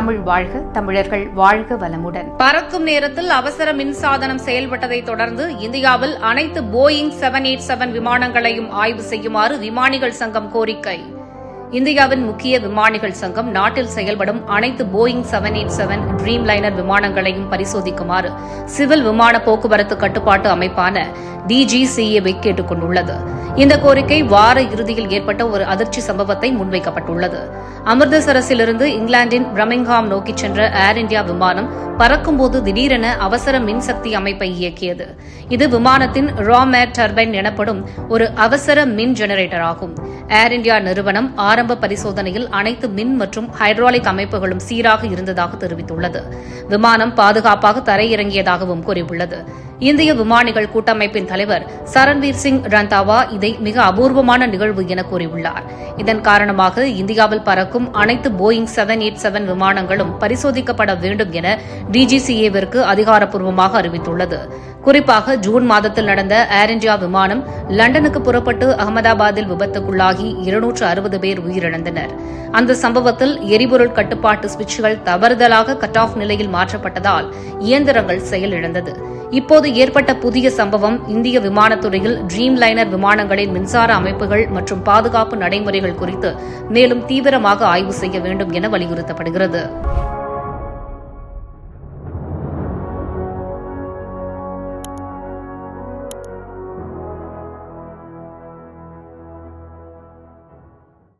தமிழ் வாழ்க, தமிழர்கள் வாழ்க வளமுடன். பறக்கும் நேரத்தில் அவசர மின்சாதனம் செயல்பட்டதை தொடர்ந்து இந்தியாவில் அனைத்து போயிங் 787 விமானங்களையும் ஆய்வு செய்யுமாறு விமானிகள் சங்கம் கோரிக்கை. இந்தியாவின் முக்கிய விமானிகள் சங்கம் நாட்டில் செயல்படும் அனைத்து போயிங் 787 ட்ரீம் லைனர் விமானங்களையும் பரிசோதிக்குமாறு சிவில் விமான போக்குவரத்து கட்டுப்பாட்டு அமைப்பான DGCA கேட்டுக் கொண்டுள்ளது. இந்த கோரிக்கை வார இறுதியில் ஏற்பட்ட ஒரு அதிர்ச்சி சம்பவத்தை முன்வைக்கப்பட்டுள்ளது. அமிர்தசரஸிலிருந்து இங்கிலாந்தின் பிரமிங்ஹாம் நோக்கிச் சென்ற ஏர் இண்டியா விமானம் பறக்கும்போது திடீரென அவசர மின்சக்தி அமைப்பை இயக்கியது. இது விமானத்தின் ராமேட் டர்பைன் எனப்படும் ஒரு அவசர மின் ஜெனரேட்டர் ஆகும். ஏர் இண்டியா நிறுவனம் ஆரம்ப பரிசோதனையில் அனைத்து மின் மற்றும் ஹைட்ராலிக் அமைப்புகளும் சீராக இருந்ததாக தெரிவித்துள்ளது. விமானம் பாதுகாப்பாக தரையிறங்கியதாகவும் கூறியுள்ளது. இந்திய விமானிகள் கூட்டமைப்பின் தலைவர் சரண்வீர் சிங் ரந்தாவா இதை மிக அபூர்வமான நிகழ்வு என கூறியுள்ளார். இதன் காரணமாக இந்தியாவில் பறக்கும் அனைத்து போயிங் 787 விமானங்களும் பரிசோதிக்கப்பட வேண்டும் என DGCA-விற்கு அதிகாரப்பூர்வமாக அறிவித்துள்ளது. குறிப்பாக ஜூன் மாதத்தில் நடந்த ஏர் இண்டியா விமானம் லண்டனுக்கு புறப்பட்டு அகமதாபாத்தில் விபத்துக்குள்ளாகி 260 பேர் உயிரிழந்தனர். அந்த சம்பவத்தில் எரிபொருள் கட்டுப்பாட்டு சுவிட்சுகள் தவறுதலாக கட் ஆஃப் நிலையில் மாற்றப்பட்டதால் இயந்திரங்கள் செயலிழந்தது. இப்போது ஏற்பட்ட புதிய சம்பவம் இந்திய விமானத்துறையில் ட்ரீம் லைனர் விமானங்களின் மின்சார அமைப்புகள் மற்றும் பாதுகாப்பு நடைமுறைகள் குறித்து மேலும் தீவிரமாக ஆய்வு செய்ய வேண்டும் என வலியுறுத்தப்படுகிறது.